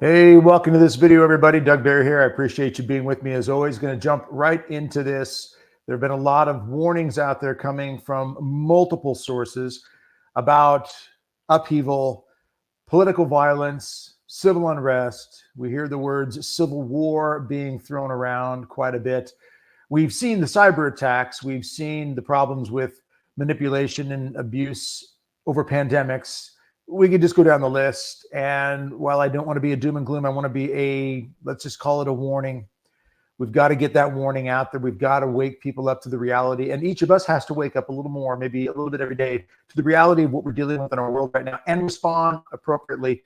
Hey, welcome to this video, everybody. Doug Barry here. I appreciate you being with me as always. Going to jump right into this. There have been a lot of warnings out there coming from multiple sources about upheaval, political violence, civil unrest. We hear the words civil war being thrown around quite a bit. We've seen the cyber attacks. We've seen the problems with manipulation and abuse over pandemics. We could just go down the list. And while I don't want to be a doom and gloom, I want to be let's just call it a warning. We've got to get that warning out there. We've got to wake people up to the reality. And each of us has to wake up a little more, maybe a little bit every day, to the reality of what we're dealing with in our world right now and respond appropriately.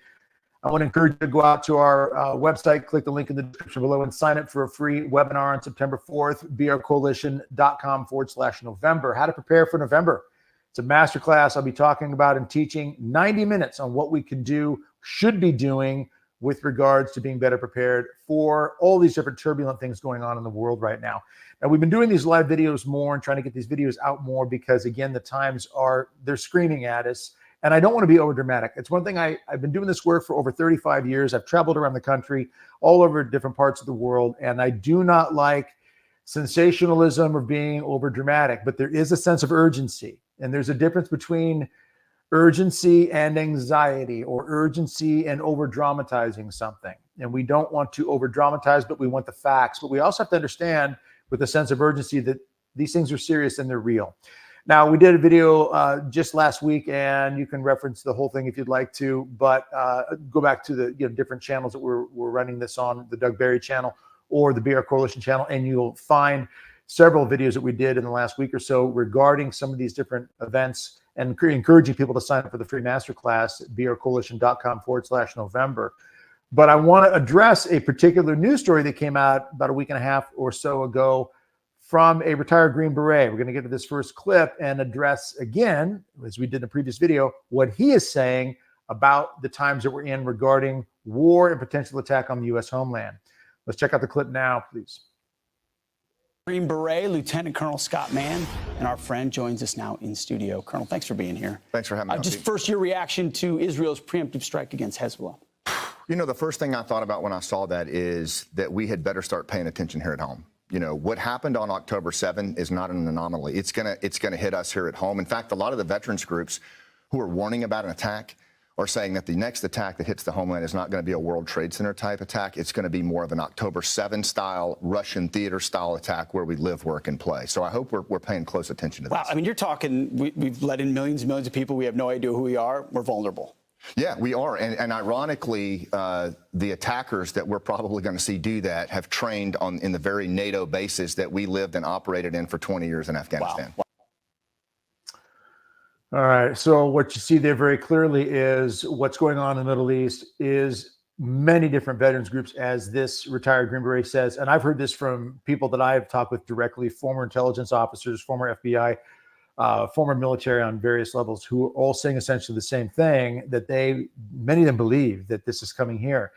I want to encourage you to go out to our website, click the link in the description below, and sign up for a free webinar on September 4th, brcoalition.com/November. How to prepare for November. It's a masterclass I'll be talking about and teaching 90 minutes on what we can do, should be doing with regards to being better prepared for all these different turbulent things going on in the world right now. Now, we've been doing these live videos more and trying to get these videos out more because, again, the times they're screaming at us. And I don't want to be over dramatic. It's one thing I've been doing this work for over 35 years. I've traveled around the country, all over different parts of the world. And I do not like sensationalism or being over dramatic, but there is a sense of urgency. And there's a difference between urgency and anxiety, or urgency and over dramatizing something. And we don't want to over dramatize, but we want the facts. But we also have to understand with a sense of urgency that these things are serious and they're real. Now, we did a video just last week, and you can reference the whole thing if you'd like to, but go back to the different channels that we're running this on, the Doug Barry channel or the BR Coalition channel, and you'll find several videos that we did in the last week or so regarding some of these different events, and encouraging people to sign up for the free masterclass at brcoalition.com/November. But I want to address a particular news story that came out about a week and a half or so ago from a retired Green Beret. We're going to get to this first clip and address again, as we did in the previous video, what he is saying about the times that we're in regarding war and potential attack on the U.S. homeland. Let's check out the clip now, please. Green Beret, Lieutenant Colonel Scott Mann, and our friend joins us now in studio. Colonel, thanks for being here. Thanks for having me. Just first, your reaction to Israel's preemptive strike against Hezbollah. You know, the first thing I thought about when I saw that is that we had better start paying attention here at home. You know, what happened on October 7 is not an anomaly. It's gonna hit us here at home. In fact, a lot of the veterans groups who are warning about an attack are saying that the next attack that hits the homeland is not going to be a World Trade Center type attack. It's going to be more of an October 7 style, Russian theater style attack where we live, work, and play. So I hope we're paying close attention to this. Wow, I mean, you're talking, we've let in millions and millions of people. We have no idea who we are. We're vulnerable. Yeah, we are. And ironically, the attackers that we're probably going to see do that have trained in the very NATO bases that we lived and operated in for 20 years in Afghanistan. Wow. All right. So what you see there very clearly is what's going on in the Middle East is many different veterans groups, as this retired Green Beret says. And I've heard this from people that I've talked with directly, former intelligence officers, former FBI, former military on various levels, who are all saying essentially the same thing, that many of them believe that this is coming here.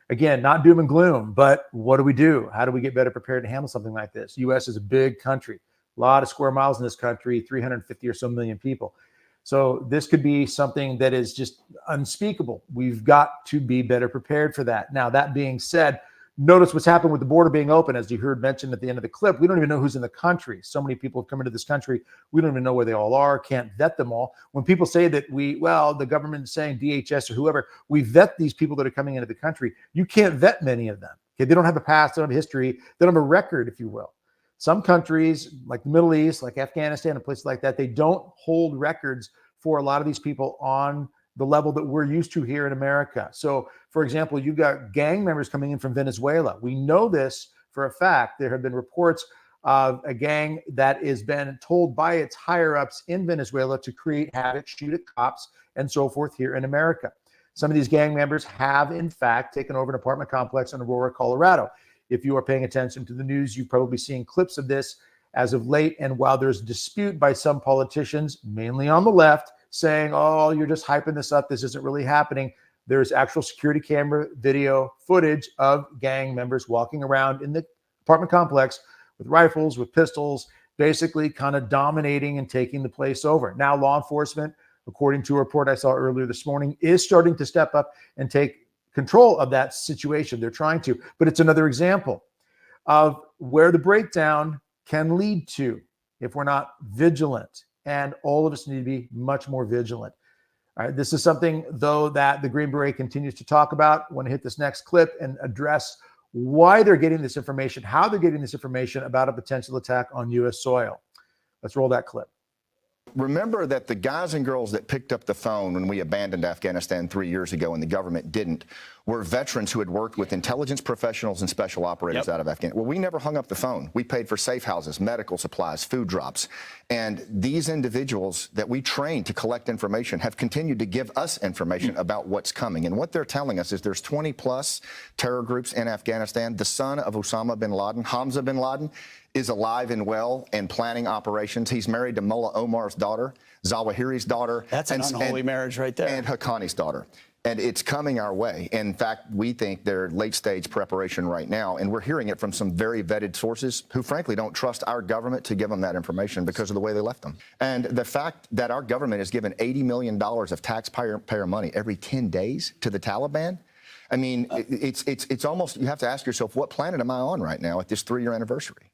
Again, not doom and gloom, but what do we do? How do we get better prepared to handle something like this? U.S. is a big country, a lot of square miles in this country, 350 or so million people. So this could be something that is just unspeakable. We've got to be better prepared for that. Now, that being said, notice what's happened with the border being open. As you heard mentioned at the end of the clip, we don't even know who's in the country. So many people have come into this country. We don't even know where they all are, can't vet them all. When people say that the government is saying DHS or whoever, we vet these people that are coming into the country, you can't vet many of them. Okay? They don't have a past, they don't have a history, they don't have a record, if you will. Some countries, like the Middle East, like Afghanistan and places like that, they don't hold records for a lot of these people on the level that we're used to here in America. So, for example, you've got gang members coming in from Venezuela. We know this for a fact. There have been reports of a gang that has been told by its higher-ups in Venezuela to create havoc, shoot at cops, and so forth here in America. Some of these gang members have, in fact, taken over an apartment complex in Aurora, Colorado. If you are paying attention to the news, you've probably seen clips of this as of late. And while there's dispute by some politicians, mainly on the left, saying, oh, you're just hyping this up, this isn't really happening, there's actual security camera video footage of gang members walking around in the apartment complex with rifles, with pistols, basically kind of dominating and taking the place over. Now, law enforcement, according to a report I saw earlier this morning, is starting to step up and take control of that situation. They're trying to, but it's another example of where the breakdown can lead to if we're not vigilant. And all of us need to be much more vigilant. All right, this is something, though, that the Green Beret continues to talk about. I want to hit this next clip and address why they're getting this information, how they're getting this information about a potential attack on U.S. soil. Let's roll that clip. Remember that the guys and girls that picked up the phone when we abandoned Afghanistan 3 years ago and the government didn't were veterans who had worked with intelligence professionals and special operators out of Afghanistan. Well, we never hung up the phone. We paid for safe houses, medical supplies, food drops. And these individuals that we trained to collect information have continued to give us information about what's coming. And what they're telling us is there's 20 plus terror groups in Afghanistan. The son of Osama bin Laden, Hamza bin Laden, is alive and well and planning operations. He's married to Mullah Omar's daughter, Zawahiri's daughter. That's an unholy marriage right there. And Haqqani's daughter. And it's coming our way. In fact, we think they're late stage preparation right now. And we're hearing it from some very vetted sources who frankly don't trust our government to give them that information because of the way they left them. And the fact that our government is given $80 million of taxpayer money every 10 days to the Taliban, I mean, it's almost, you have to ask yourself, what planet am I on right now at this 3-year anniversary?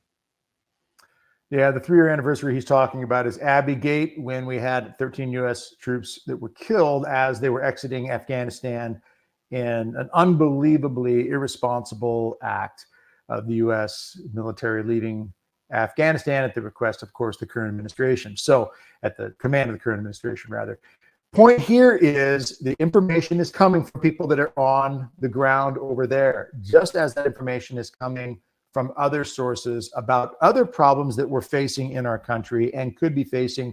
Yeah, the 3-year anniversary he's talking about is Abbey Gate, when we had 13 U.S. troops that were killed as they were exiting Afghanistan in an unbelievably irresponsible act of the U.S. military leaving Afghanistan at the request, of course, the current administration. So at the command of the current administration, rather. Point here is the information is coming from people that are on the ground over there, just as that information is coming from other sources about other problems that we're facing in our country and could be facing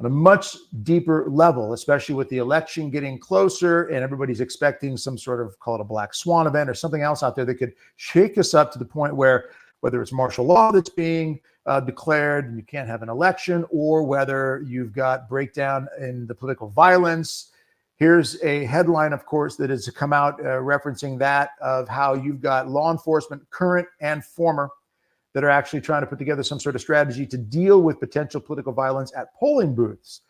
on a much deeper level, especially with the election getting closer and everybody's expecting some sort of, call it a black swan event or something else out there that could shake us up to the point where, whether it's martial law that's being declared and you can't have an election, or whether you've got breakdown in the political violence. Here's a headline, of course, that has come out referencing that, of how you've got law enforcement, current and former, that are actually trying to put together some sort of strategy to deal with potential political violence at polling booths.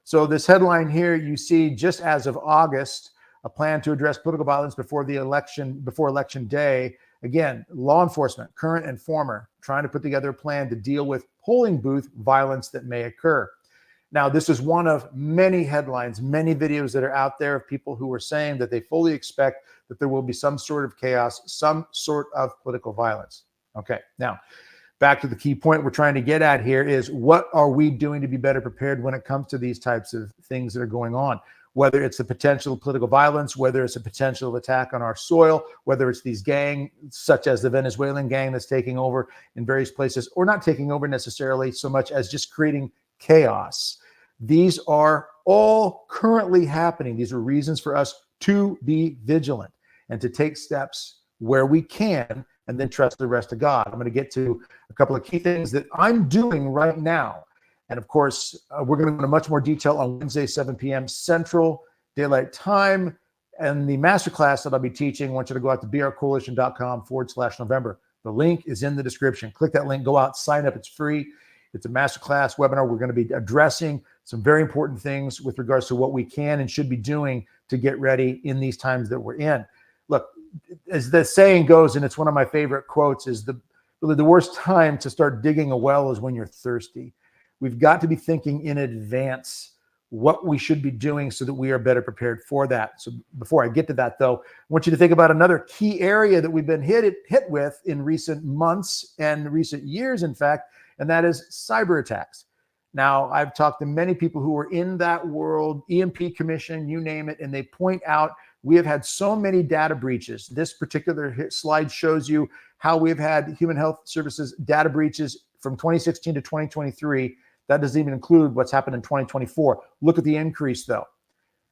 So this headline here, you see, just as of August, a plan to address political violence before the election, before election day. Again, law enforcement, current and former, trying to put together a plan to deal with polling booth violence that may occur. Now, this is one of many headlines, many videos that are out there of people who are saying that they fully expect that there will be some sort of chaos, some sort of political violence. Okay, now, back to the key point we're trying to get at here is, what are we doing to be better prepared when it comes to these types of things that are going on? Whether it's the potential of political violence, whether it's a potential attack on our soil, whether it's these gangs, such as the Venezuelan gang that's taking over in various places, or not taking over necessarily so much as just creating chaos. These are all currently happening. These are reasons for us to be vigilant and to take steps where we can, and then trust the rest of God. I'm going to get to a couple of key things that I'm doing right now. And of course, we're going to go into much more detail on Wednesday, 7 p.m. Central Daylight Time. And the masterclass that I'll be teaching, I want you to go out to brcoalition.com/November. The link is in the description. Click that link, go out, sign up. It's free. It's a masterclass webinar. We're going to be addressing some very important things with regards to what we can and should be doing to get ready in these times that we're in. Look, as the saying goes, and it's one of my favorite quotes, is really the worst time to start digging a well is when you're thirsty. We've got to be thinking in advance what we should be doing so that we are better prepared for that. So before I get to that, though, I want you to think about another key area that we've been hit with in recent months and recent years, in fact, and that is cyber attacks. Now, I've talked to many people who are in that world, EMP Commission, you name it, and they point out we have had so many data breaches. This particular slide shows you how we've had Human Health Services data breaches from 2016 to 2023. That doesn't even include what's happened in 2024. Look at the increase, though.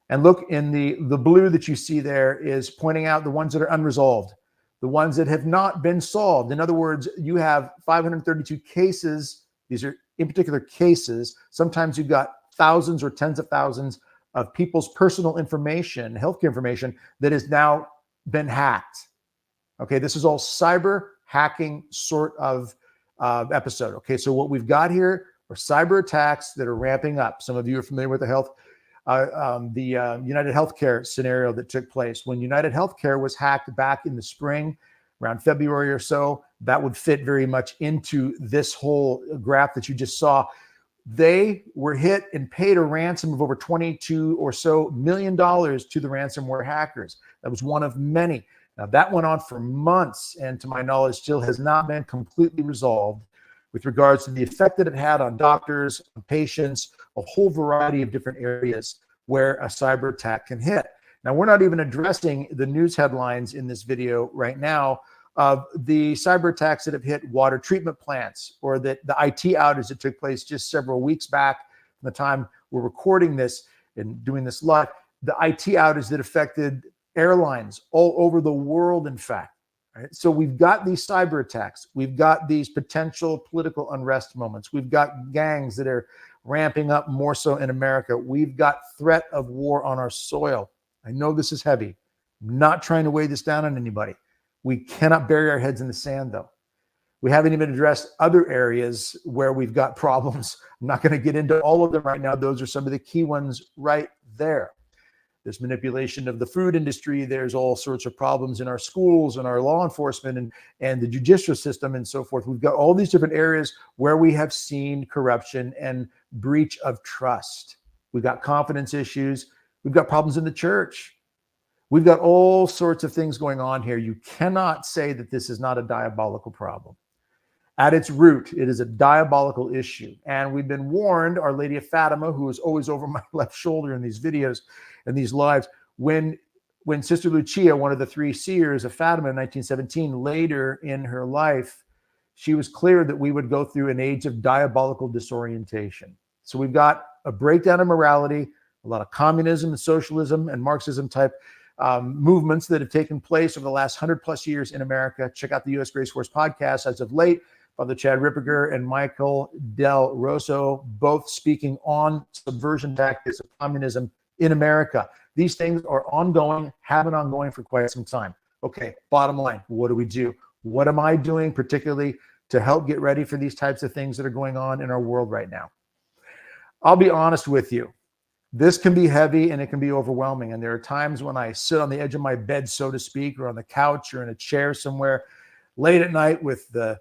And look, in the blue that you see there is pointing out the ones that are unresolved, the ones that have not been solved. In other words, you have 532 cases. These are in particular cases. Sometimes you've got thousands or tens of thousands of people's personal information, healthcare information, that has now been hacked. Okay, this is all cyber hacking sort of episode. Okay, so what we've got here are cyber attacks that are ramping up. Some of you are familiar with the health United Healthcare scenario that took place. When United Healthcare was hacked back in the spring, around February or so, that would fit very much into this whole graph that you just saw. They were hit and paid a ransom of over $22 or so million to the ransomware hackers. That was one of many. Now, that went on for months, and to my knowledge, still has not been completely resolved with regards to the effect that it had on doctors, on patients, a whole variety of different areas where a cyber attack can hit. Now, we're not even addressing the news headlines in this video right now of the cyber attacks that have hit water treatment plants, or that the IT outage that took place just several weeks back from the time we're recording this and doing this live, the IT outage that affected airlines all over the world, in fact. Right? So we've got these cyber attacks. We've got these potential political unrest moments. We've got gangs that are ramping up more so in America. We've got threat of war on our soil. I know this is heavy. I'm not trying to weigh this down on anybody. We cannot bury our heads in the sand, though. We haven't even addressed other areas where we've got problems. I'm not going to get into all of them right now. Those are some of the key ones right there. There's manipulation of the food industry. There's all sorts of problems in our schools and our law enforcement and the judicial system and so forth. We've got all these different areas where we have seen corruption and breach of trust. We've got confidence issues. We've got problems in the church. We've got all sorts of things going on here. You cannot say that this is not a diabolical problem. At its root, it is a diabolical issue. And we've been warned, Our Lady of Fatima, who is always over my left shoulder in these videos and these lives, when Sister Lucia, one of the three seers of Fatima in 1917, later in her life, she was clear that we would go through an age of diabolical disorientation. So we've got a breakdown of morality, a lot of communism and socialism and Marxism type movements that have taken place over the last 100+ years in America. Check out the U.S. Grace Force podcast as of late. Father Chad Ripperger and Michael Del Rosso, both speaking on subversion tactics of communism in America. These things are ongoing, have been ongoing for quite some time. Okay, bottom line, what do we do? What am I doing particularly to help get ready for these types of things that are going on in our world right now? I'll be honest with you. This can be heavy and it can be overwhelming. And there are times when I sit on the edge of my bed, so to speak, or on the couch or in a chair somewhere late at night with the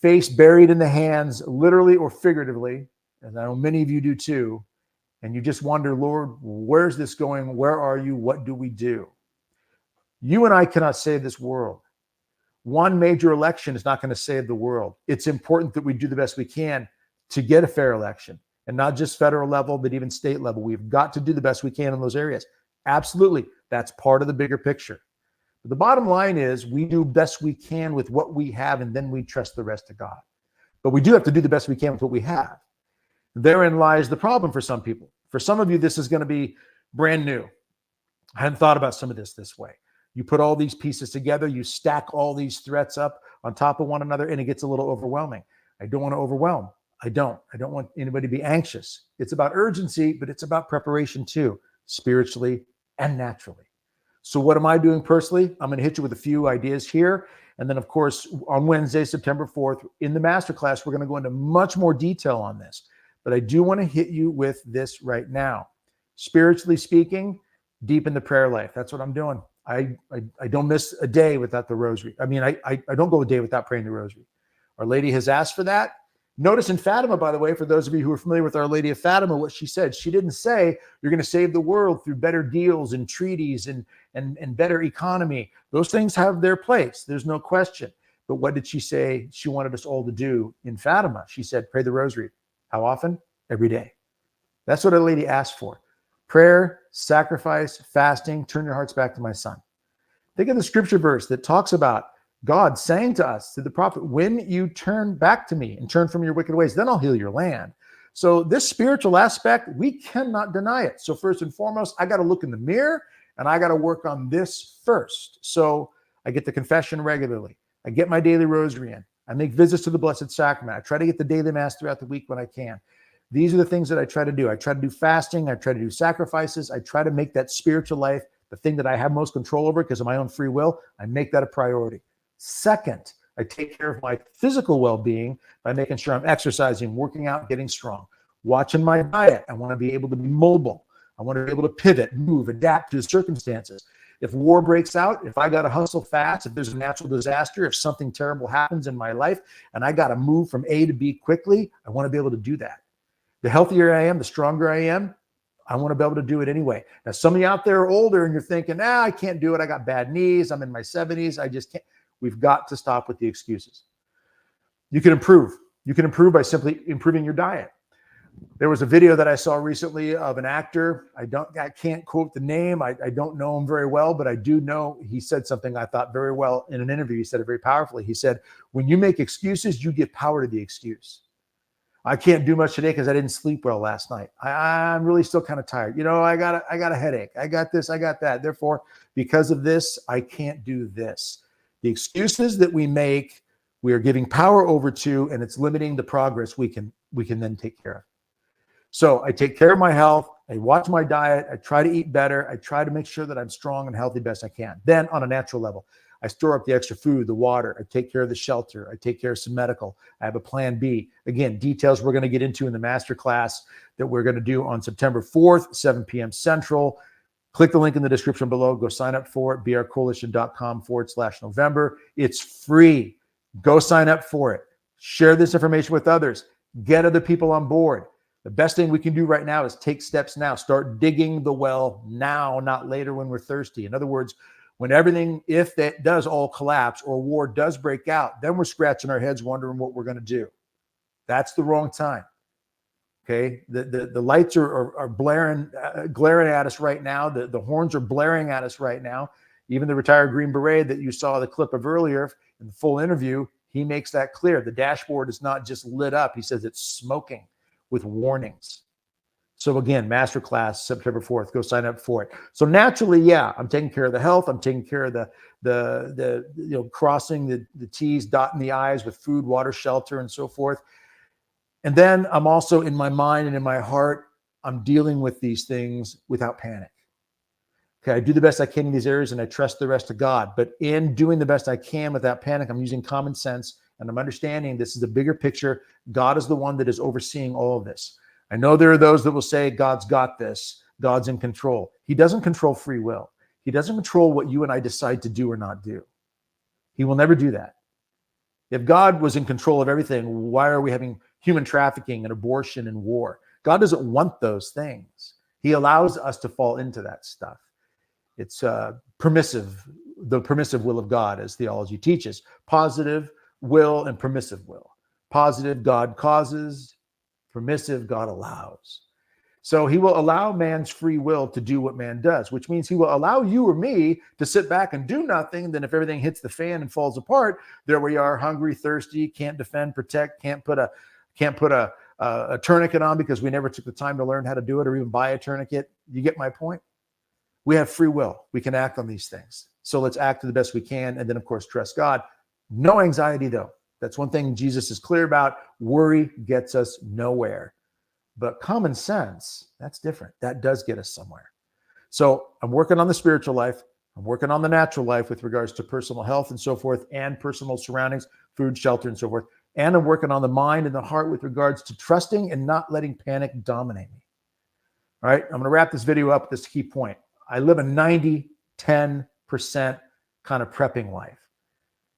face buried in the hands, literally or figuratively, as I know many of you do too, and you just wonder, Lord, where's this going? Where are you? What do we do? You and I cannot save this world. One major election is not going to save the world. It's important that we do the best we can to get a fair election, and not just federal level, but even state level. We've got to do the best we can in those areas. Absolutely. That's part of the bigger picture. But the bottom line is we do best we can with what we have, and then we trust the rest of God. But we do have to do the best we can with what we have. Therein lies the problem for some people. For some of you, this is going to be brand new. I hadn't thought about some of this way. You put all these pieces together, you stack all these threats up on top of one another, and it gets a little overwhelming. I don't want to overwhelm. I don't want anybody to be anxious. It's about urgency, but it's about preparation too, spiritually and naturally. So what am I doing personally? I'm going to hit you with a few ideas here. And then, of course, on Wednesday, September 4th, in the masterclass, we're going to go into much more detail on this. But I do want to hit you with this right now. Spiritually speaking, deep in the prayer life. That's what I'm doing. I don't miss a day without the rosary. I mean, I don't go a day without praying the rosary. Our Lady has asked for that. Notice in Fatima, by the way, for those of you who are familiar with Our Lady of Fatima, what she said. She didn't say you're going to save the world through better deals and treaties and better economy. Those things have their place. There's no question. But what did she say she wanted us all to do in Fatima? She said, pray the rosary. How often? Every day. That's what Our Lady asked for. Prayer, sacrifice, fasting, turn your hearts back to my son. Think of the scripture verse that talks about God saying to us, to the prophet, when you turn back to me and turn from your wicked ways, then I'll heal your land. So this spiritual aspect, we cannot deny it. So first and foremost, I got to look in the mirror and I got to work on this first. So I get the confession regularly. I get my daily rosary in. I make visits to the Blessed Sacrament. I try to get the daily mass throughout the week when I can. These are the things that I try to do. I try to do fasting. I try to do sacrifices. I try to make that spiritual life the thing that I have most control over because of my own free will. I make that a priority. Second, I take care of my physical well-being by making sure I'm exercising, working out, getting strong, watching my diet. I want to be able to be mobile. I want to be able to pivot, move, adapt to the circumstances. If war breaks out, if I got to hustle fast, if there's a natural disaster, if something terrible happens in my life and I got to move from A to B quickly, I want to be able to do that. The healthier I am, the stronger I am, I want to be able to do it anyway. Now, some of you out there are older and you're thinking, I can't do it. I got bad knees. I'm in my 70s. I just can't. We've got to stop with the excuses. You can improve. You can improve by simply improving your diet. There was a video that I saw recently of an actor. I can't quote the name. I don't know him very well, but I do know he said something I thought very well in an interview. He said it very powerfully. He said, when you make excuses, you give power to the excuse. I can't do much today because I didn't sleep well last night. I'm really still kind of tired. I got a headache. I got this, I got that. Therefore, because of this, I can't do this. The excuses that we make, we are giving power over to, and it's limiting the progress we can then take care of. So I take care of my health. I watch my diet. I try to eat better. I try to make sure that I'm strong and healthy best I can. Then on a natural level, I store up the extra food, the water. I take care of the shelter. I take care of some medical. I have a plan B. Again, details we're going to get into in the masterclass that we're going to do on September 4th, 7 p.m. Central. Click the link in the description below. Go sign up for it, brcoalition.com/November. It's free. Go sign up for it. Share this information with others. Get other people on board. The best thing we can do right now is take steps now. Start digging the well now, not later when we're thirsty. In other words, when everything, if that does all collapse or war does break out, then we're scratching our heads wondering what we're going to do. That's the wrong time. Okay, the lights are glaring at us right now. The horns are blaring at us right now. Even the retired Green Beret that you saw the clip of earlier in the full interview, he makes that clear. The dashboard is not just lit up. He says it's smoking with warnings. So again, masterclass September 4th. Go sign up for it. So naturally, yeah, I'm taking care of the health. I'm taking care of the crossing the T's, dotting the I's with food, water, shelter, and so forth. And then I'm also in my mind and in my heart, I'm dealing with these things without panic. Okay, I do the best I can in these areas and I trust the rest of God. But in doing the best I can without panic, I'm using common sense and I'm understanding this is a bigger picture. God is the one that is overseeing all of this. I know there are those that will say God's got this. God's in control. He doesn't control free will. He doesn't control what you and I decide to do or not do. He will never do that. If God was in control of everything, why are we having human trafficking and abortion and war? God doesn't want those things. He allows us to fall into that stuff. It's permissive, the permissive will of God, as theology teaches. Positive will and permissive will. Positive, God causes. Permissive, God allows. So he will allow man's free will to do what man does, which means he will allow you or me to sit back and do nothing. Then if everything hits the fan and falls apart, there we are, hungry, thirsty, can't defend, protect, can't put a tourniquet on because we never took the time to learn how to do it or even buy a tourniquet. You get my point? We have free will. We can act on these things. So let's act to the best we can. And then, of course, trust God. No anxiety, though. That's one thing Jesus is clear about. Worry gets us nowhere. But common sense, that's different. That does get us somewhere. So I'm working on the spiritual life. I'm working on the natural life with regards to personal health and so forth, and personal surroundings, food, shelter, and so forth. And I'm working on the mind and the heart with regards to trusting and not letting panic dominate me. All right, I'm going to wrap this video up with this key point. I live a 90-10% kind of prepping life.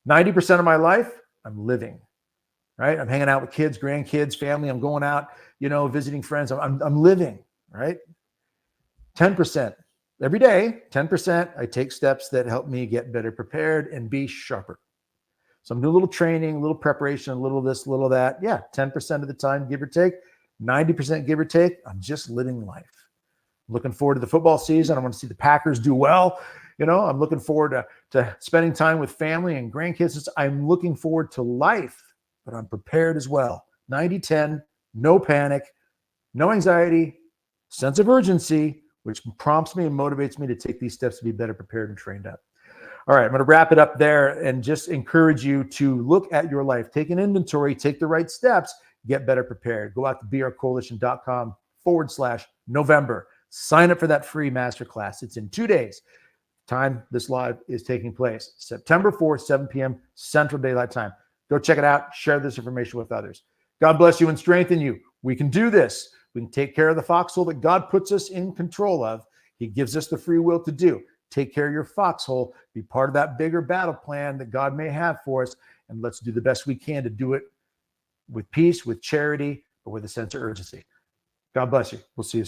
90% of my life, I'm living, right? I'm hanging out with kids, grandkids, family. I'm going out, visiting friends. I'm living, right? 10%, every day, 10%, I take steps that help me get better prepared and be sharper. So I'm doing a little training, a little preparation, a little this, a little that. Yeah, 10% of the time, give or take. 90% give or take, I'm just living life. I'm looking forward to the football season. I want to see the Packers do well. I'm looking forward to spending time with family and grandkids. I'm looking forward to life, but I'm prepared as well. 90-10, no panic, no anxiety, sense of urgency, which prompts me and motivates me to take these steps to be better prepared and trained up. All right, I'm going to wrap it up there and just encourage you to look at your life, take an inventory, take the right steps, get better prepared. Go out to brcoalition.com/November. Sign up for that free masterclass. It's in 2 days. Time this live is taking place. September 4th, 7 p.m. Central Daylight Time. Go check it out. Share this information with others. God bless you and strengthen you. We can do this. We can take care of the foxhole that God puts us in control of. He gives us the free will to do. Take care of your foxhole. Be part of that bigger battle plan that God may have for us. And let's do the best we can to do it with peace, with charity, but with a sense of urgency. God bless you. We'll see you soon.